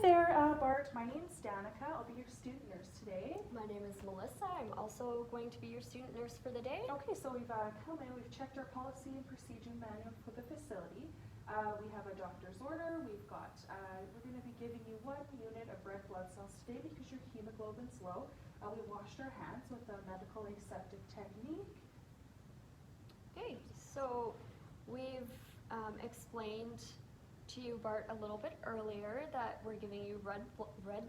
there, Bart. My name's Danika. I'll be your student nurse today. My name is Melissa. I'm also going to be your student nurse for the day. Okay, so we've come in, we've checked our policy and procedure manual for the facility. We have a doctor's order. We've got, we're going to be giving you 1 unit of red blood cells today because your hemoglobin's low. We washed our hands with a medical aseptic technique. Okay, so we've explained to you, Bart, a little bit earlier that we're giving you red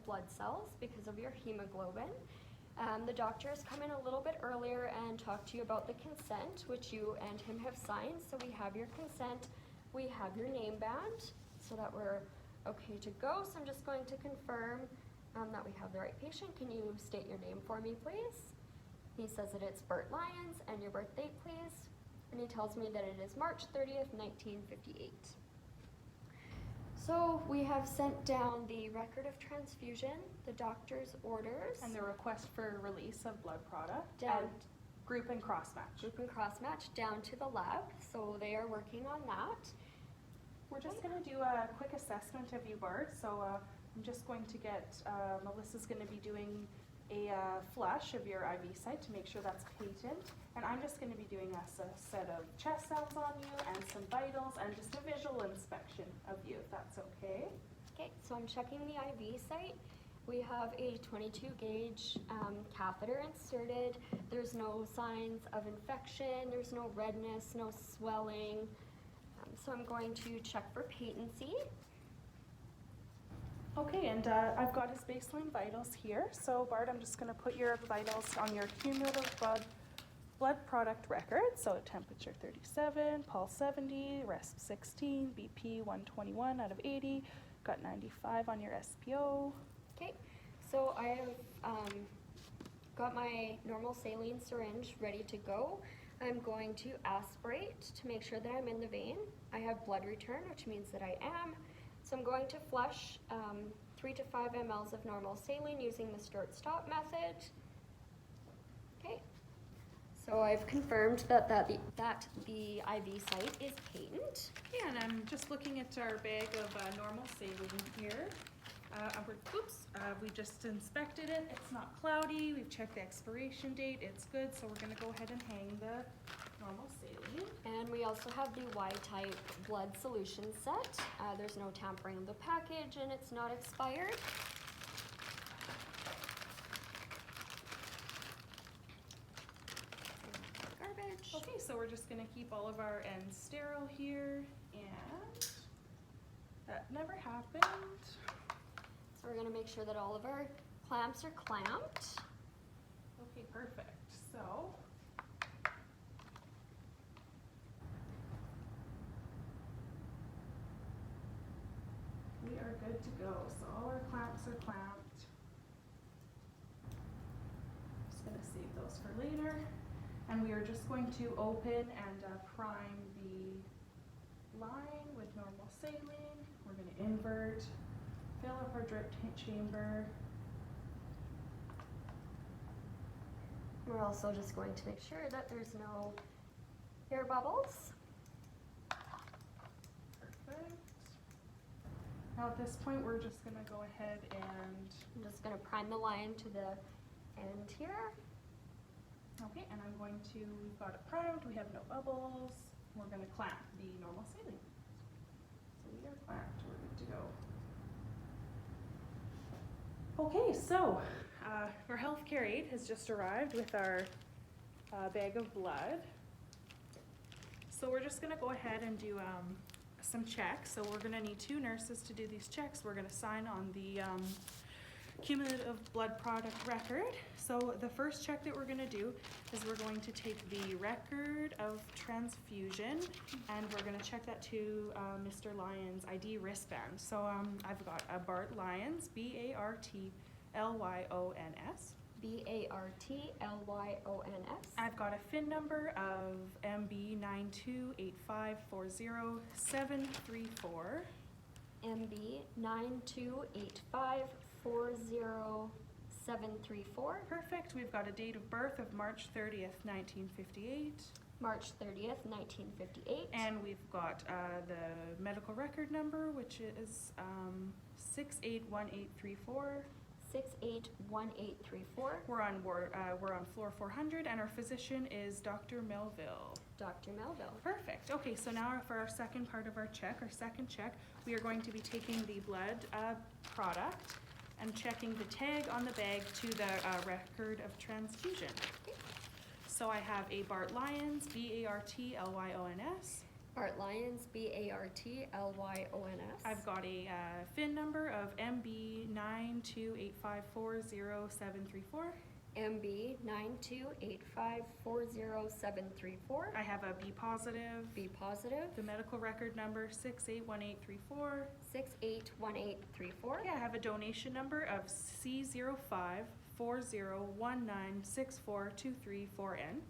blood cells because of your hemoglobin. The doctor has come in a little bit earlier and talked to you about the consent, which you and him have signed. So we have your consent, we have your name band, so that we're okay to go. So I'm just going to confirm that we have the right patient. Can you state your name for me, please? He says that it's Bart Lyons, and your birth date, please. And he tells me that it is March 30th, 1958. So we have sent down the record of transfusion, the doctor's orders, And the request for release of blood product. Down. And group and cross match. group and cross match down to the lab. So they are working on that. We're just going to do a quick assessment of you, Bart. So I'm just going to get, Melissa's going to be doing a flush of your IV site to make sure that's patent. And I'm just going to be doing a set of chest sounds on you and some vitals and just a visual inspection of you, if that's okay. Okay, so I'm checking the IV site. We have a 22 gauge catheter inserted. There's no signs of infection. There's no redness, no swelling. So I'm going to check for patency. Okay, and I've got his baseline vitals here. So Bart, I'm just going to put your vitals on your cumulative blood product record. So temperature 37, pulse 70, resp 16, BP 121 out of 80, got 95 on your SPO. Okay, so I have got my normal saline syringe ready to go. I'm going to aspirate to make sure that I'm in the vein. I have blood return, which means that I am. So I'm going to flush 3 to 5 mLs of normal saline using the start-stop method. Okay, so I've confirmed that the IV site is patent. Yeah, and I'm just looking at our bag of normal saline here. We just inspected it. It's not cloudy. We've checked the expiration date. It's good, so we're going to go ahead and hang the normal saline. And we also have the Y-type blood solution set. There's no tampering of the package, and it's not expired. Garbage. Okay, so we're just going to keep all of our ends sterile here, and that never happened. So we're going to make sure that all of our clamps are clamped. Okay, perfect. So we are good to go. So all our clamps are clamped. Just going to save those for later. And we are just going to open and prime the line with normal saline. We're going to invert, fill up our drip chamber. We're also just going to make sure that there's no air bubbles. Perfect. Now at this point, we're just going to go ahead and... I'm just going to prime the line to the end here. Okay, and I'm going to, we've got it primed, we have no bubbles. We're going to clamp the normal saline. So we are clamped, we're good to go. Okay, so our healthcare aide has just arrived with our bag of blood. So we're just going to go ahead and do some checks. So we're going to need 2 nurses to do these checks. We're going to sign on the cumulative blood product record. So the first check that we're going to do is we're going to take the record of transfusion and we're going to check that to Mr. Lyons' ID wristband. So I've got a Bart Lyons, B-A-R-T-L-Y-O-N-S. B-A-R-T-L-Y-O-N-S. I've got a FIN number of MB928540734. MB928540734. Perfect. We've got a date of birth of March 30th, 1958. March 30th, 1958. And we've got the medical record number, which is 681834. 681834. We're on floor 400, and our physician is Dr. Melville. Dr. Melville. Perfect. Okay, so now for our second part of our second check, we are going to be taking the blood product and checking the tag on the bag to the record of transfusion. So I have a Bart Lyons, BARTLYONS. Bart Lyons, BARTLYONS. I've got a FIN number of MB928540734. MB928540734. I have a B positive. B positive. The medical record number 681834. 681834. Yeah, I have a donation number of C054019642344N.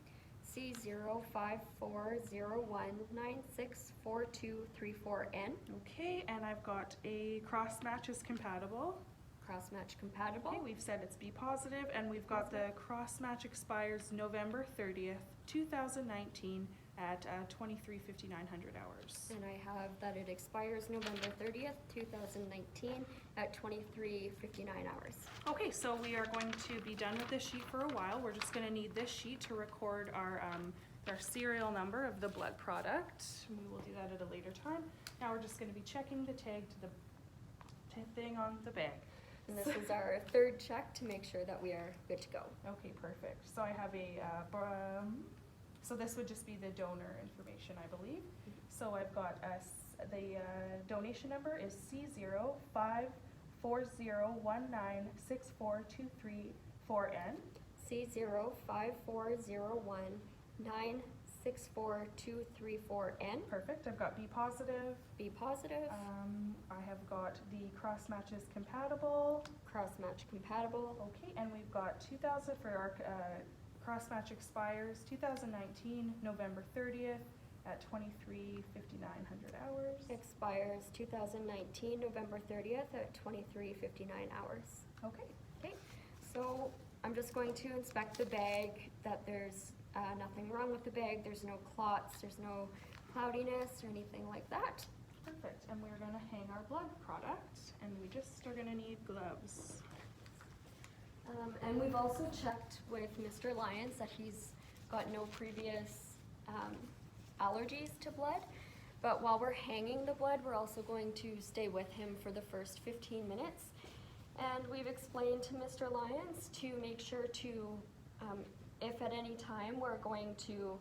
C054019642344N. Okay, and I've got a cross match is compatible. Cross match compatible. Okay, we've said it's B positive, and we've got the cross match expires November 30th, 2019 at 23:59 hours. And I have that it expires November 30th, 2019 at 23:59 hours. Okay, so we are going to be done with this sheet for a while. We're just going to need this sheet to record our serial number of the blood product. We will do that at a later time. Now we're just going to be checking the tag to the thing on the bag. And this is our third check to make sure that we are good to go. Okay, perfect. So I have a, so this would just be the donor information, I believe. So I've got the donation number is C054019642344N. C054019642344N. Perfect. I've got B positive. B positive. I have got the cross matches compatible. Cross match compatible. Okay, and we've got 2000 for our cross match expires 2019 November 30th at 23:59 hours. Expires 2019 November 30th at 23:59 hours. Okay. Okay, so I'm just going to inspect the bag, that there's nothing wrong with the bag, there's no clots, there's no cloudiness or anything like that. Perfect. And we're going to hang our blood product, and we just are going to need gloves. And we've also checked with Mr. Lyons that he's got no previous allergies to blood. But while we're hanging the blood, we're also going to stay with him for the first 15 minutes. And we've explained to Mr. Lyons to make sure to, if at any time we're going to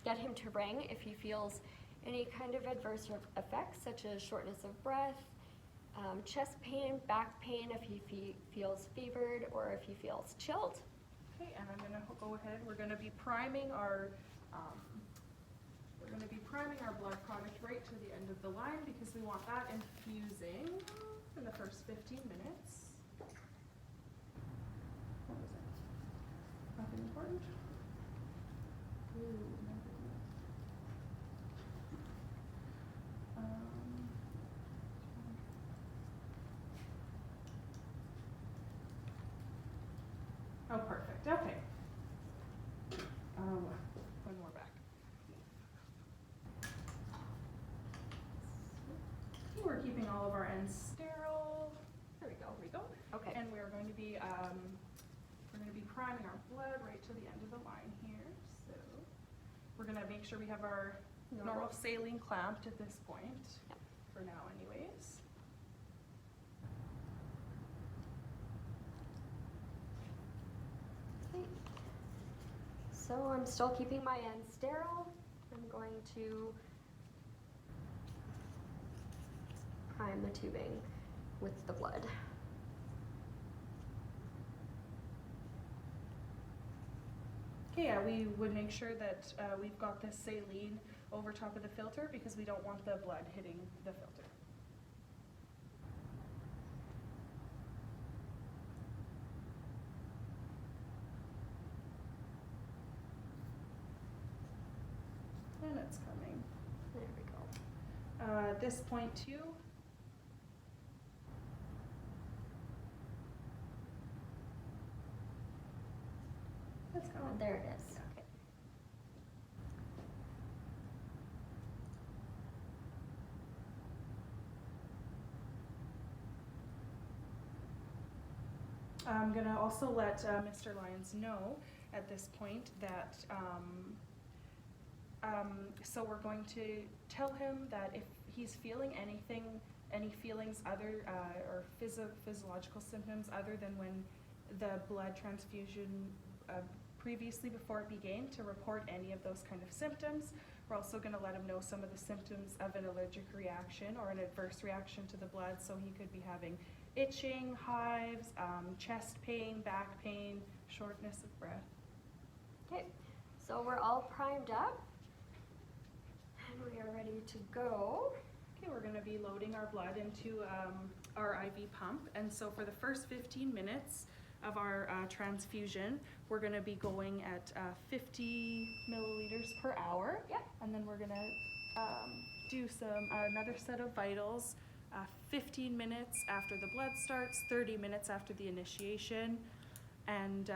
get him to ring if he feels any kind of adverse effects, such as shortness of breath, chest pain, back pain, if he feels fevered, or if he feels chilled. Okay, and I'm going to go ahead. We're going to be priming our blood product right to the end of the line because we want that infusing in the first 15 minutes. What was it? Nothing important? Oh, perfect. Okay. One more back. We're keeping all of our ends sterile. There we go. Okay. And we're going to be priming our blood right to the end of the line here. So we're going to make sure we have our normal saline clamped at this point. Yep. For now, anyways. Okay. So I'm still keeping my ends sterile. I'm going to prime the tubing with the blood. Okay, yeah, we would make sure that we've got this saline over top of the filter because we don't want the blood hitting the filter. And it's coming. There we go. This point too. It's coming. There it is. Okay. I'm gonna also let Mr. Lyons know at this point that, so we're going to tell him that if he's feeling anything, any feelings other, or physiological symptoms other than when the blood transfusion previously before it began, to report any of those kind of symptoms. We're also going to let him know some of the symptoms of an allergic reaction or an adverse reaction to the blood. So he could be having itching, hives, chest pain, back pain, shortness of breath. Okay, so we're all primed up and we are ready to go. Okay, we're going to be loading our blood into our IV pump. And so for the first 15 minutes of our transfusion, we're going to be going at 50 milliliters per hour. Yep. And then we're going to do another set of vitals 15 minutes after the blood starts, 30 minutes after the initiation. And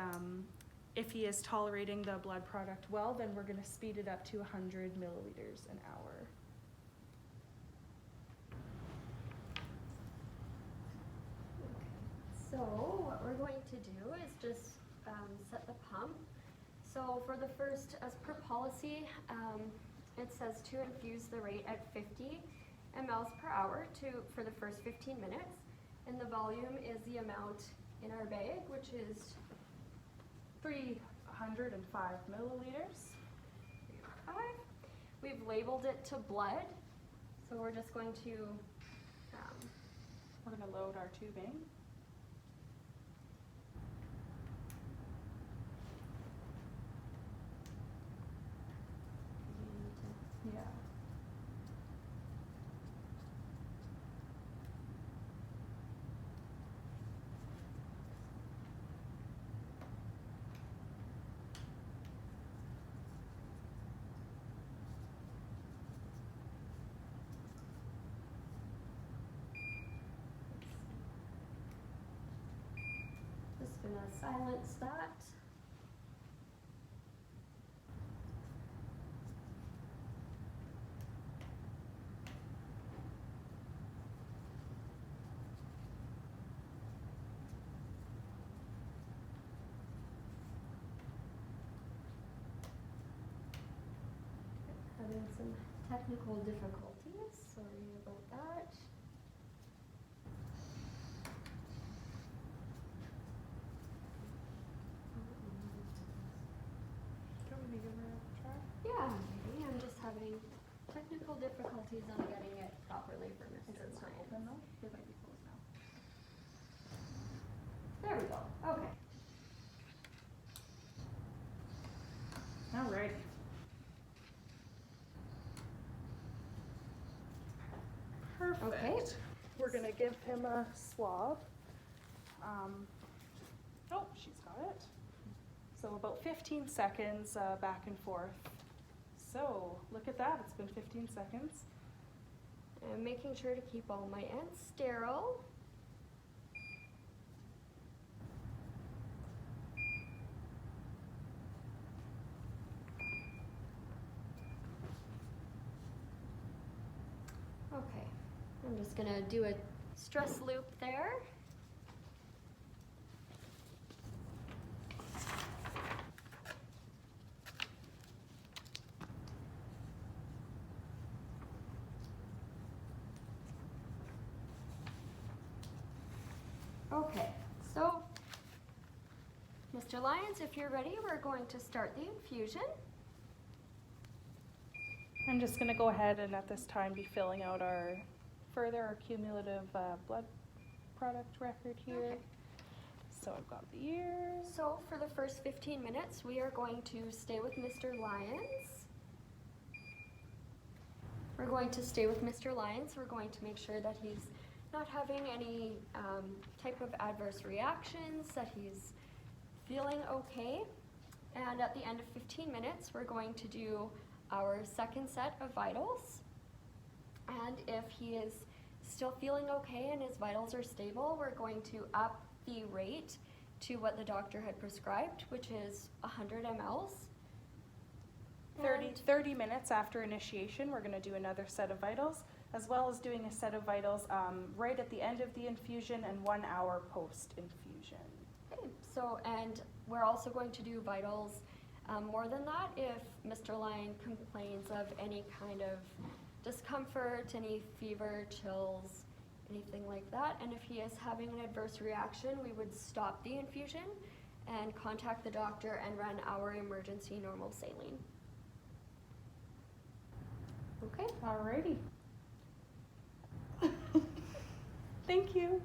if he is tolerating the blood product well, then we're going to speed it up to 100 milliliters an hour. So what we're going to do is just set the pump. So for the first, as per policy, it says to infuse the rate at 50 mLs per hour for the first 15 minutes. And the volume is the amount in our bag, which is 305 milliliters. 5. We've labeled it to blood. So we're just going to We're going to load our tubing. Yeah. Just gonna silence that. Having some technical difficulties, sorry about that. Do you want me to give her a try? Yeah, maybe I'm just having technical difficulties on getting it properly for Is Mr. it still Lyons. open though? It might be closed now. There we go, okay. Alrighty. Perfect. Okay. We're gonna give him a swab. Oh, she's got it. So about 15 seconds back and forth. So look at that, it's been 15 seconds. I'm making sure to keep all my ends sterile. Okay, I'm just gonna do a stress loop there. Okay, so Mr. Lyons, if you're ready, we're going to start the infusion. I'm just gonna go ahead and at this time be filling out our cumulative blood product record here. Okay. So I've got the years. So for the first 15 minutes, we are going to stay with Mr. Lyons. We're going to stay with Mr. Lyons. We're going to make sure that he's not having any type of adverse reactions, that he's feeling okay. And at the end of 15 minutes, we're going to do our second set of vitals. And if he is still feeling okay and his vitals are stable, we're going to up the rate to what the doctor had prescribed, which is 100 mLs. 30 minutes after initiation, we're gonna do another set of vitals, as well as doing a set of vitals right at the end of the infusion and 1 hour post-infusion. Okay, so, and we're also going to do vitals. More than that, if Mr. Lyon complains of any kind of discomfort, any fever, chills, anything like that, and if he is having an adverse reaction, we would stop the infusion and contact the doctor and run our emergency normal saline. Okay. Alrighty. Thank you.